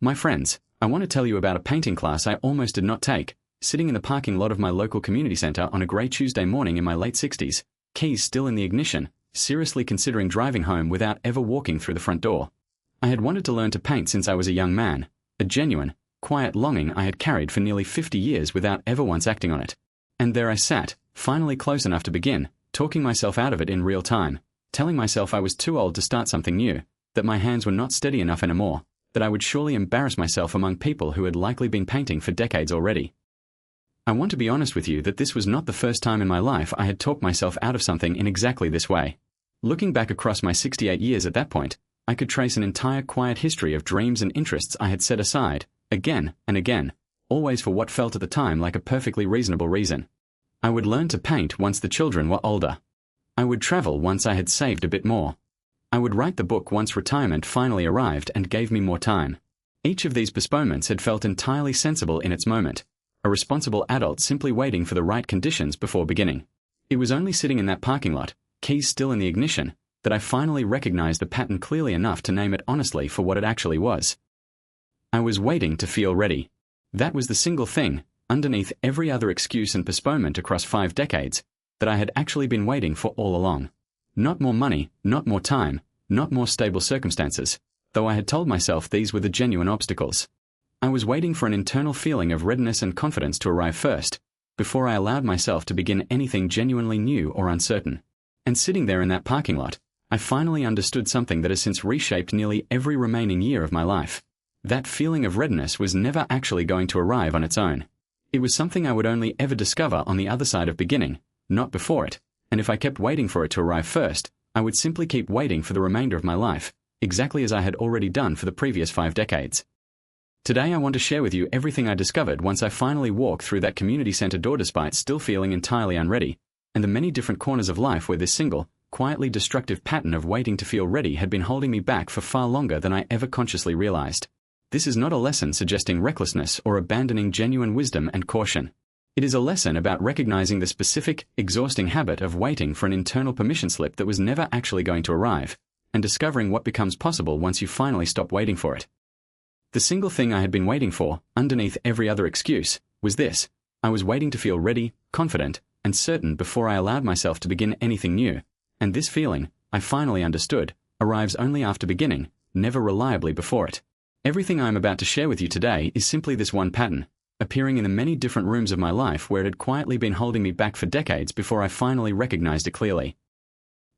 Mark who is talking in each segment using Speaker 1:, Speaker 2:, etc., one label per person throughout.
Speaker 1: My friends, I want to tell you about a painting class I almost did not take, sitting in the parking lot of my local community center on a grey Tuesday morning in my late 60s, keys still in the ignition, seriously considering driving home without ever walking through the front door. I had wanted to learn to paint since I was a young man, a genuine, quiet longing I had carried for nearly 50 years without ever once acting on it. And there I sat, finally close enough to begin, talking myself out of it in real time, telling myself I was too old to start something new, that my hands were not steady enough anymore, that I would surely embarrass myself among people who had likely been painting for decades already. I want to be honest with you that this was not the first time in my life I had talked myself out of something in exactly this way. Looking back across my 68 years at that point, I could trace an entire quiet history of dreams and interests I had set aside, again and again, always for what felt at the time like a perfectly reasonable reason. I would learn to paint once the children were older. I would travel once I had saved a bit more. I would write the book once retirement finally arrived and gave me more time. Each of these postponements had felt entirely sensible in its moment, a responsible adult simply waiting for the right conditions before beginning. It was only sitting in that parking lot, keys still in the ignition, that I finally recognized the pattern clearly enough to name it honestly for what it actually was. I was waiting to feel ready. That was the single thing, underneath every other excuse and postponement across 5 decades, that I had actually been waiting for all along. Not more money, not more time, not more stable circumstances, though I had told myself these were the genuine obstacles. I was waiting for an internal feeling of readiness and confidence to arrive first, before I allowed myself to begin anything genuinely new or uncertain. And sitting there in that parking lot, I finally understood something that has since reshaped nearly every remaining year of my life. That feeling of readiness was never actually going to arrive on its own. It was something I would only ever discover on the other side of beginning, not before it. And if I kept waiting for it to arrive first, I would simply keep waiting for the remainder of my life, exactly as I had already done for the previous 5 decades. Today I want to share with you everything I discovered once I finally walked through that community center door despite still feeling entirely unready, and the many different corners of life where this single, quietly destructive pattern of waiting to feel ready had been holding me back for far longer than I ever consciously realized. This is not a lesson suggesting recklessness or abandoning genuine wisdom and caution. It is a lesson about recognizing the specific, exhausting habit of waiting for an internal permission slip that was never actually going to arrive, and discovering what becomes possible once you finally stop waiting for it. The single thing I had been waiting for, underneath every other excuse, was this. I was waiting to feel ready, confident, and certain before I allowed myself to begin anything new, and this feeling, I finally understood, arrives only after beginning, never reliably before it. Everything I am about to share with you today is simply this one pattern, appearing in the many different rooms of my life where it had quietly been holding me back for decades before I finally recognized it clearly.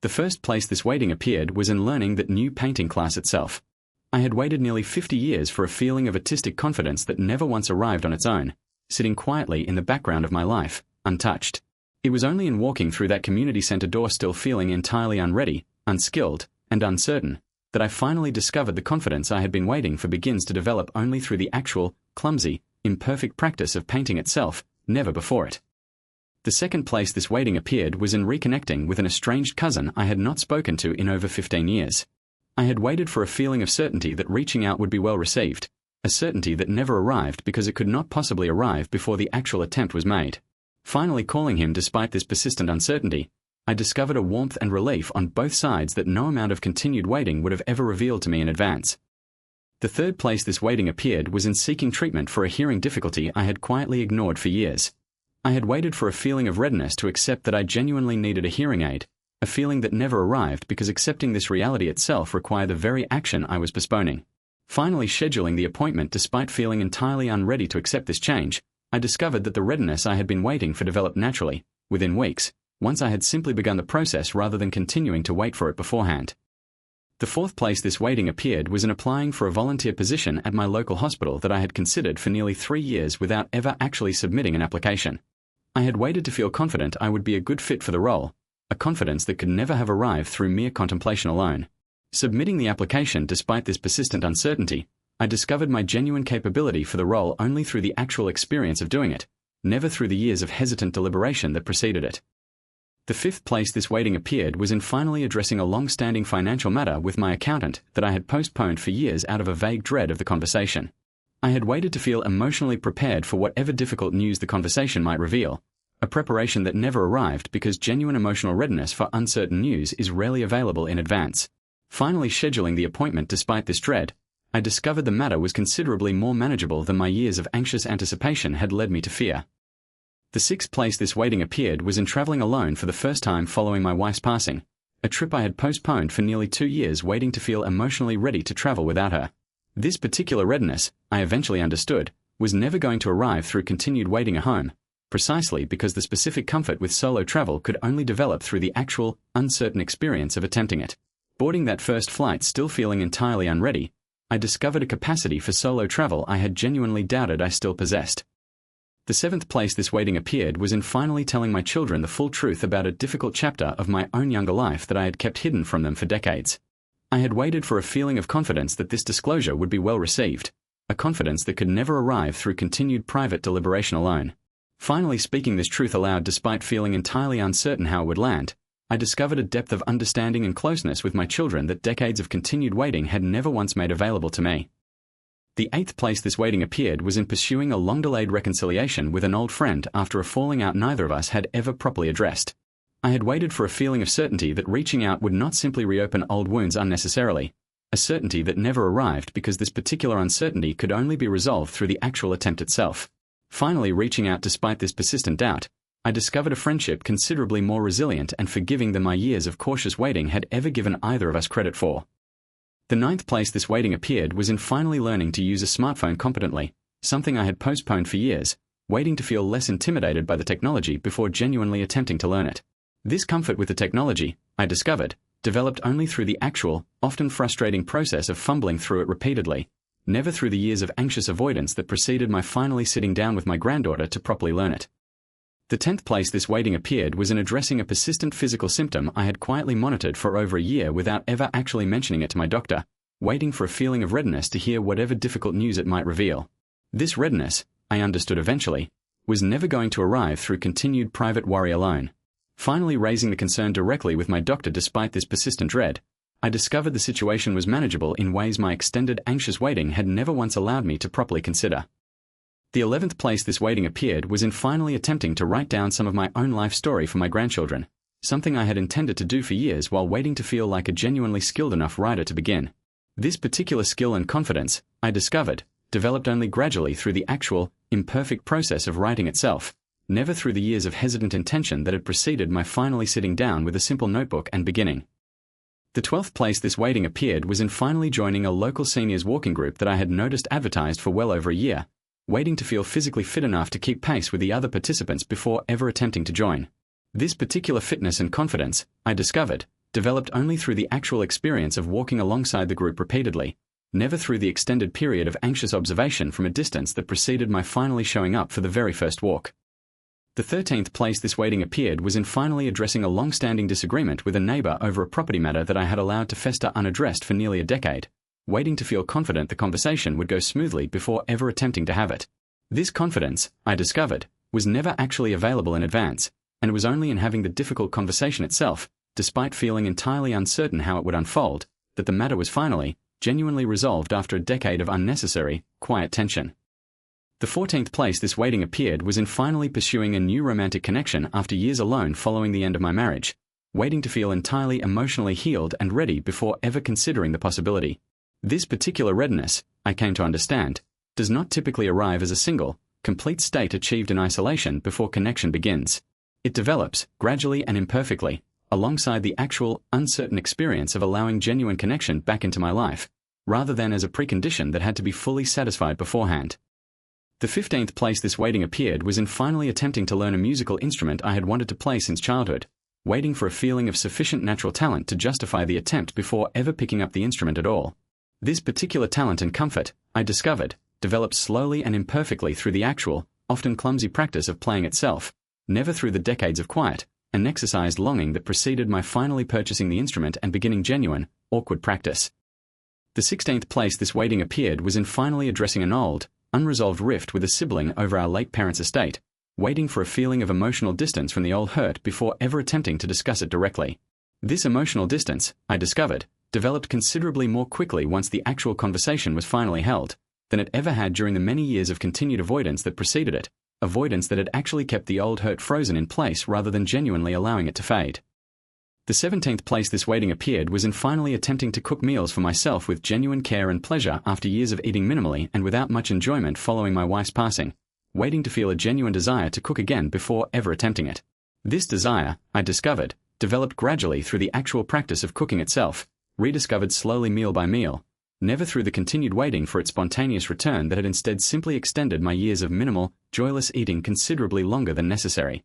Speaker 1: The first place this waiting appeared was in learning that new painting class itself. I had waited nearly 50 years for a feeling of artistic confidence that never once arrived on its own, sitting quietly in the background of my life, untouched. It was only in walking through that community center door still feeling entirely unready, unskilled, and uncertain, that I finally discovered the confidence I had been waiting for begins to develop only through the actual, clumsy, imperfect practice of painting itself, never before it. The second place this waiting appeared was in reconnecting with an estranged cousin I had not spoken to in over 15 years. I had waited for a feeling of certainty that reaching out would be well received, a certainty that never arrived because it could not possibly arrive before the actual attempt was made. Finally calling him despite this persistent uncertainty, I discovered a warmth and relief on both sides that no amount of continued waiting would have ever revealed to me in advance. The third place this waiting appeared was in seeking treatment for a hearing difficulty I had quietly ignored for years. I had waited for a feeling of readiness to accept that I genuinely needed a hearing aid, a feeling that never arrived because accepting this reality itself required the very action I was postponing. Finally scheduling the appointment despite feeling entirely unready to accept this change, I discovered that the readiness I had been waiting for developed naturally, within weeks, once I had simply begun the process rather than continuing to wait for it beforehand. The fourth place this waiting appeared was in applying for a volunteer position at my local hospital that I had considered for nearly 3 years without ever actually submitting an application. I had waited to feel confident I would be a good fit for the role, a confidence that could never have arrived through mere contemplation alone. Submitting the application despite this persistent uncertainty, I discovered my genuine capability for the role only through the actual experience of doing it, never through the years of hesitant deliberation that preceded it. The fifth place this waiting appeared was in finally addressing a long-standing financial matter with my accountant that I had postponed for years out of a vague dread of the conversation. I had waited to feel emotionally prepared for whatever difficult news the conversation might reveal, a preparation that never arrived because genuine emotional readiness for uncertain news is rarely available in advance. Finally scheduling the appointment despite this dread, I discovered the matter was considerably more manageable than my years of anxious anticipation had led me to fear. The sixth place this waiting appeared was in traveling alone for the first time following my wife's passing, a trip I had postponed for nearly 2 years, waiting to feel emotionally ready to travel without her. This particular readiness, I eventually understood, was never going to arrive through continued waiting at home, precisely because the specific comfort with solo travel could only develop through the actual, uncertain experience of attempting it. Boarding that first flight still feeling entirely unready, I discovered a capacity for solo travel I had genuinely doubted I still possessed. The seventh place this waiting appeared was in finally telling my children the full truth about a difficult chapter of my own younger life that I had kept hidden from them for decades. I had waited for a feeling of confidence that this disclosure would be well received, a confidence that could never arrive through continued private deliberation alone. Finally speaking this truth aloud despite feeling entirely uncertain how it would land, I discovered a depth of understanding and closeness with my children that decades of continued waiting had never once made available to me. The eighth place this waiting appeared was in pursuing a long-delayed reconciliation with an old friend after a falling out neither of us had ever properly addressed. I had waited for a feeling of certainty that reaching out would not simply reopen old wounds unnecessarily, a certainty that never arrived because this particular uncertainty could only be resolved through the actual attempt itself. Finally reaching out despite this persistent doubt, I discovered a friendship considerably more resilient and forgiving than my years of cautious waiting had ever given either of us credit for. The ninth place this waiting appeared was in finally learning to use a smartphone competently, something I had postponed for years, waiting to feel less intimidated by the technology before genuinely attempting to learn it. This comfort with the technology, I discovered, developed only through the actual, often frustrating process of fumbling through it repeatedly, never through the years of anxious avoidance that preceded my finally sitting down with my granddaughter to properly learn it. The 10th place this waiting appeared was in addressing a persistent physical symptom I had quietly monitored for over a year without ever actually mentioning it to my doctor, waiting for a feeling of readiness to hear whatever difficult news it might reveal. This readiness, I understood eventually, was never going to arrive through continued private worry alone. Finally raising the concern directly with my doctor despite this persistent dread, I discovered the situation was manageable in ways my extended anxious waiting had never once allowed me to properly consider. The 11th place this waiting appeared was in finally attempting to write down some of my own life story for my grandchildren, something I had intended to do for years while waiting to feel like a genuinely skilled enough writer to begin. This particular skill and confidence, I discovered, developed only gradually through the actual, imperfect process of writing itself, never through the years of hesitant intention that had preceded my finally sitting down with a simple notebook and beginning. The 12th place this waiting appeared was in finally joining a local seniors walking group that I had noticed advertised for well over a year, waiting to feel physically fit enough to keep pace with the other participants before ever attempting to join. This particular fitness and confidence, I discovered, developed only through the actual experience of walking alongside the group repeatedly, never through the extended period of anxious observation from a distance that preceded my finally showing up for the very first walk. The 13th place this waiting appeared was in finally addressing a long-standing disagreement with a neighbor over a property matter that I had allowed to fester unaddressed for nearly a decade, waiting to feel confident the conversation would go smoothly before ever attempting to have it. This confidence, I discovered, was never actually available in advance, and it was only in having the difficult conversation itself, despite feeling entirely uncertain how it would unfold, that the matter was finally, genuinely resolved after a decade of unnecessary, quiet tension. The 14th place this waiting appeared was in finally pursuing a new romantic connection after years alone following the end of my marriage, waiting to feel entirely emotionally healed and ready before ever considering the possibility. This particular readiness, I came to understand, does not typically arrive as a single, complete state achieved in isolation before connection begins. It develops, gradually and imperfectly, alongside the actual, uncertain experience of allowing genuine connection back into my life, rather than as a precondition that had to be fully satisfied beforehand. The 15th place this waiting appeared was in finally attempting to learn a musical instrument I had wanted to play since childhood, waiting for a feeling of sufficient natural talent to justify the attempt before ever picking up the instrument at all. This particular talent and comfort, I discovered, developed slowly and imperfectly through the actual, often clumsy practice of playing itself, never through the decades of quiet, and exercised longing that preceded my finally purchasing the instrument and beginning genuine, awkward practice. The 16th place this waiting appeared was in finally addressing an old, unresolved rift with a sibling over our late parents' estate, waiting for a feeling of emotional distance from the old hurt before ever attempting to discuss it directly. This emotional distance, I discovered, developed considerably more quickly once the actual conversation was finally held, than it ever had during the many years of continued avoidance that preceded it, avoidance that had actually kept the old hurt frozen in place rather than genuinely allowing it to fade. The 17th place this waiting appeared was in finally attempting to cook meals for myself with genuine care and pleasure after years of eating minimally and without much enjoyment following my wife's passing, waiting to feel a genuine desire to cook again before ever attempting it. This desire, I discovered, developed gradually through the actual practice of cooking itself, rediscovered slowly meal by meal, never through the continued waiting for its spontaneous return that had instead simply extended my years of minimal, joyless eating considerably longer than necessary.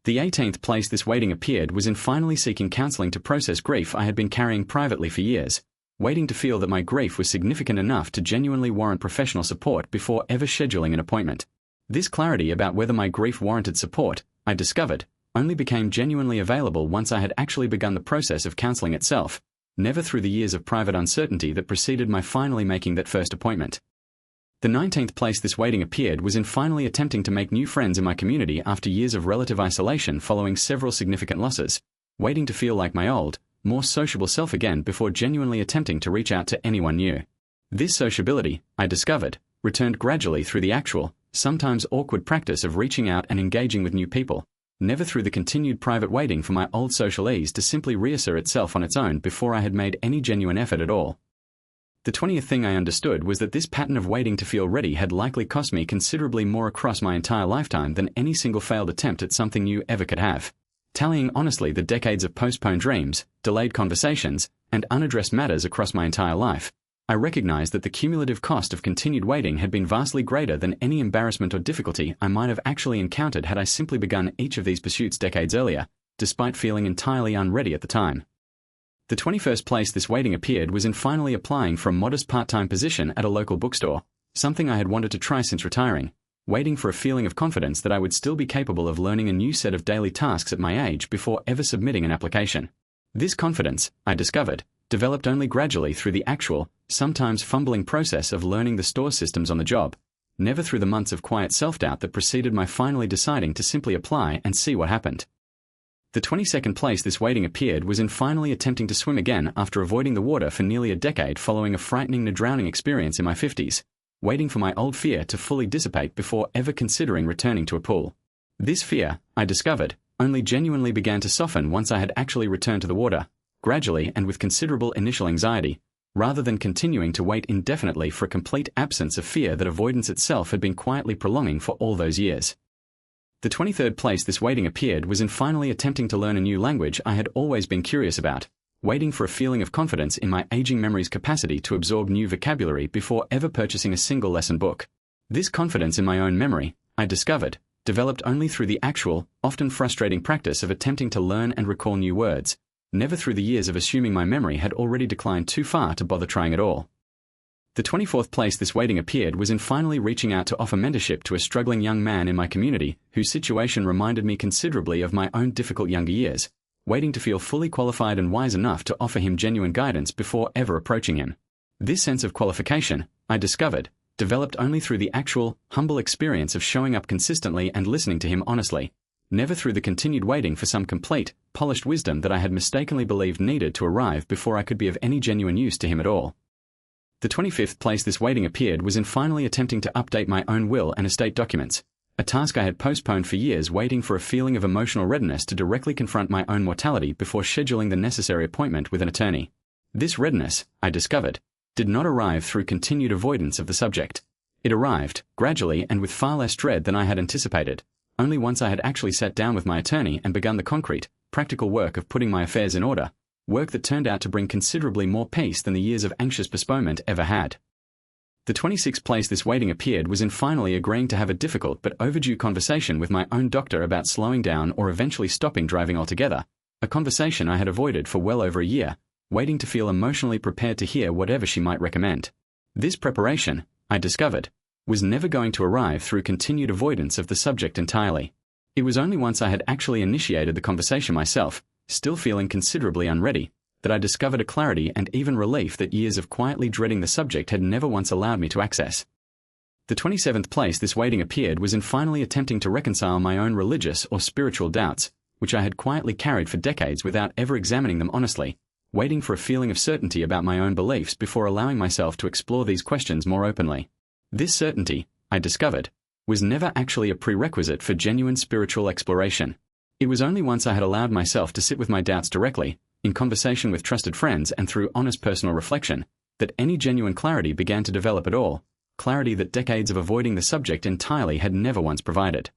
Speaker 1: The 18th place this waiting appeared was in finally seeking counseling to process grief I had been carrying privately for years, waiting to feel that my grief was significant enough to genuinely warrant professional support before ever scheduling an appointment. This clarity about whether my grief warranted support, I discovered, only became genuinely available once I had actually begun the process of counseling itself, never through the years of private uncertainty that preceded my finally making that first appointment. The 19th place this waiting appeared was in finally attempting to make new friends in my community after years of relative isolation following several significant losses, waiting to feel like my old, more sociable self again before genuinely attempting to reach out to anyone new. This sociability, I discovered, returned gradually through the actual, sometimes awkward practice of reaching out and engaging with new people, never through the continued private waiting for my old social ease to simply reassert itself on its own before I had made any genuine effort at all. The 20th thing I understood was that this pattern of waiting to feel ready had likely cost me considerably more across my entire lifetime than any single failed attempt at something new ever could have. Tallying honestly the decades of postponed dreams, delayed conversations, and unaddressed matters across my entire life, I recognized that the cumulative cost of continued waiting had been vastly greater than any embarrassment or difficulty I might have actually encountered had I simply begun each of these pursuits decades earlier, despite feeling entirely unready at the time. The 21st place this waiting appeared was in finally applying for a modest part-time position at a local bookstore, something I had wanted to try since retiring, waiting for a feeling of confidence that I would still be capable of learning a new set of daily tasks at my age before ever submitting an application. This confidence, I discovered, developed only gradually through the actual, sometimes fumbling process of learning the store systems on the job, never through the months of quiet self-doubt that preceded my finally deciding to simply apply and see what happened. The 22nd place this waiting appeared was in finally attempting to swim again after avoiding the water for nearly a decade following a frightening drowning experience in my 50s, waiting for my old fear to fully dissipate before ever considering returning to a pool. This fear, I discovered, only genuinely began to soften once I had actually returned to the water, gradually and with considerable initial anxiety, rather than continuing to wait indefinitely for a complete absence of fear that avoidance itself had been quietly prolonging for all those years. The 23rd place this waiting appeared was in finally attempting to learn a new language I had always been curious about, waiting for a feeling of confidence in my aging memory's capacity to absorb new vocabulary before ever purchasing a single lesson book. This confidence in my own memory, I discovered, developed only through the actual, often frustrating practice of attempting to learn and recall new words, never through the years of assuming my memory had already declined too far to bother trying at all. The 24th place this waiting appeared was in finally reaching out to offer mentorship to a struggling young man in my community whose situation reminded me considerably of my own difficult younger years, waiting to feel fully qualified and wise enough to offer him genuine guidance before ever approaching him. This sense of qualification, I discovered, developed only through the actual, humble experience of showing up consistently and listening to him honestly, never through the continued waiting for some complete, polished wisdom that I had mistakenly believed needed to arrive before I could be of any genuine use to him at all. The 25th place this waiting appeared was in finally attempting to update my own will and estate documents, a task I had postponed for years waiting for a feeling of emotional readiness to directly confront my own mortality before scheduling the necessary appointment with an attorney. This readiness, I discovered, did not arrive through continued avoidance of the subject. It arrived, gradually and with far less dread than I had anticipated, only once I had actually sat down with my attorney and begun the concrete, practical work of putting my affairs in order, work that turned out to bring considerably more peace than the years of anxious postponement ever had. The 26th place this waiting appeared was in finally agreeing to have a difficult but overdue conversation with my own doctor about slowing down or eventually stopping driving altogether, a conversation I had avoided for well over a year, waiting to feel emotionally prepared to hear whatever she might recommend. This preparation, I discovered, was never going to arrive through continued avoidance of the subject entirely. It was only once I had actually initiated the conversation myself, still feeling considerably unready, that I discovered a clarity and even relief that years of quietly dreading the subject had never once allowed me to access. The 27th place this waiting appeared was in finally attempting to reconcile my own religious or spiritual doubts, which I had quietly carried for decades without ever examining them honestly, waiting for a feeling of certainty about my own beliefs before allowing myself to explore these questions more openly. This certainty, I discovered, was never actually a prerequisite for genuine spiritual exploration. It was only once I had allowed myself to sit with my doubts directly, in conversation with trusted friends and through honest personal reflection, that any genuine clarity began to develop at all, clarity that decades of avoiding the subject entirely had never once provided.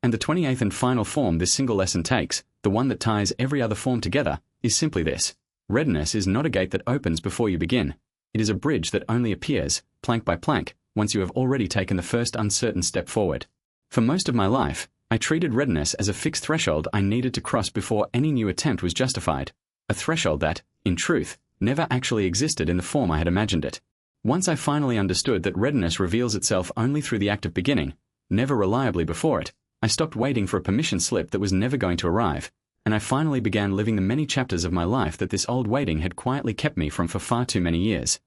Speaker 1: And the 28th and final form this single lesson takes, the one that ties every other form together, is simply this. Readiness is not a gate that opens before you begin. It is a bridge that only appears, plank by plank, once you have already taken the first uncertain step forward. For most of my life, I treated readiness as a fixed threshold I needed to cross before any new attempt was justified, a threshold that, in truth, never actually existed in the form I had imagined it. Once I finally understood that readiness reveals itself only through the act of beginning, never reliably before it, I stopped waiting for a permission slip that was never going to arrive, and I finally began living the many chapters of my life that this old waiting had quietly kept me from for far too many years.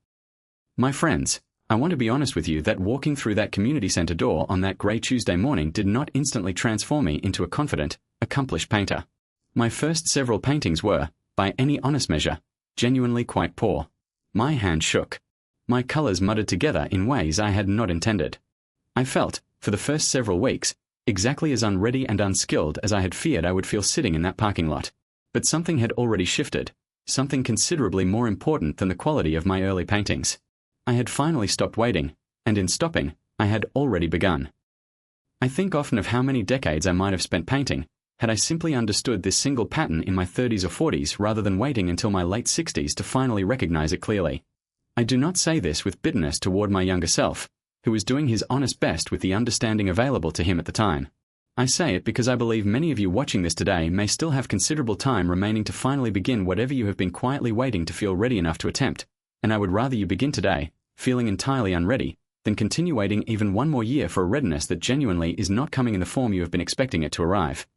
Speaker 1: My friends, I want to be honest with you that walking through that community center door on that grey Tuesday morning did not instantly transform me into a confident, accomplished painter. My first several paintings were, by any honest measure, genuinely quite poor. My hand shook. My colors muddled together in ways I had not intended. I felt, for the first several weeks, exactly as unready and unskilled as I had feared I would feel sitting in that parking lot. But something had already shifted, something considerably more important than the quality of my early paintings. I had finally stopped waiting, and in stopping, I had already begun. I think often of how many decades I might have spent painting, had I simply understood this single pattern in my 30s or 40s rather than waiting until my late 60s to finally recognize it clearly. I do not say this with bitterness toward my younger self, who was doing his honest best with the understanding available to him at the time. I say it because I believe many of you watching this today may still have considerable time remaining to finally begin whatever you have been quietly waiting to feel ready enough to attempt, and I would rather you begin today, feeling entirely unready, than continue waiting even one more year for a readiness that genuinely is not coming in the form you have been expecting it to arrive.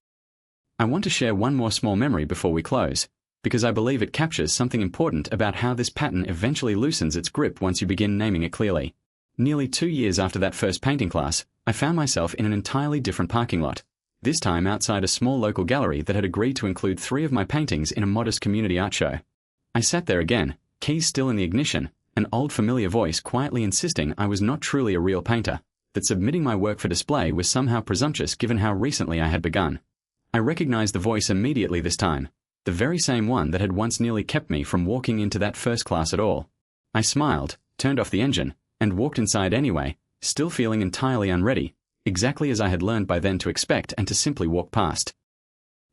Speaker 1: I want to share one more small memory before we close, because I believe it captures something important about how this pattern eventually loosens its grip once you begin naming it clearly. Nearly 2 years after that first painting class, I found myself in an entirely different parking lot, this time outside a small local gallery that had agreed to include 3 of my paintings in a modest community art show. I sat there again, keys still in the ignition, an old familiar voice quietly insisting I was not truly a real painter, that submitting my work for display was somehow presumptuous given how recently I had begun. I recognized the voice immediately this time, the very same one that had once nearly kept me from walking into that first class at all. I smiled, turned off the engine, and walked inside anyway, still feeling entirely unready, exactly as I had learned by then to expect and to simply walk past.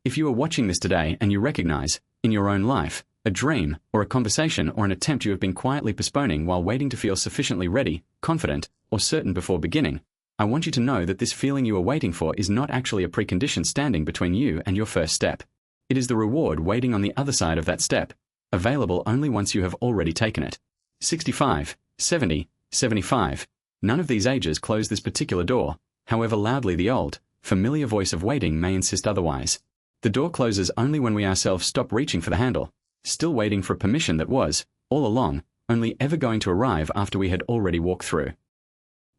Speaker 1: If you are watching this today and you recognize, in your own life, a dream, or a conversation or an attempt you have been quietly postponing while waiting to feel sufficiently ready, confident, or certain before beginning, I want you to know that this feeling you are waiting for is not actually a precondition standing between you and your first step. It is the reward waiting on the other side of that step, available only once you have already taken it. 65, 70, 75. None of these ages close this particular door, however loudly the old, familiar voice of waiting may insist otherwise. The door closes only when we ourselves stop reaching for the handle, still waiting for permission that was, all along, only ever going to arrive after we had already walked through.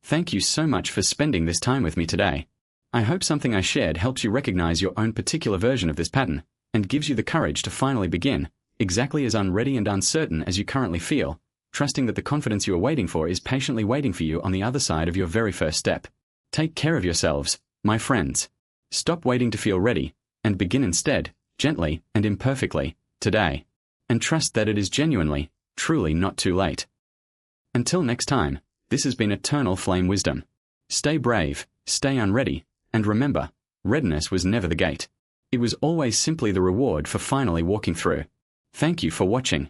Speaker 1: Thank you so much for spending this time with me today. I hope something I shared helps you recognize your own particular version of this pattern, and gives you the courage to finally begin, exactly as unready and uncertain as you currently feel, trusting that the confidence you are waiting for is patiently waiting for you on the other side of your very first step. Take care of yourselves, my friends. Stop waiting to feel ready, and begin instead, gently and imperfectly, today. And trust that it is genuinely, truly not too late. Until next time, this has been Eternal Flame Wisdom. Stay brave, stay unready, and remember, readiness was never the gate. It was always simply the reward for finally walking through. Thank you for watching.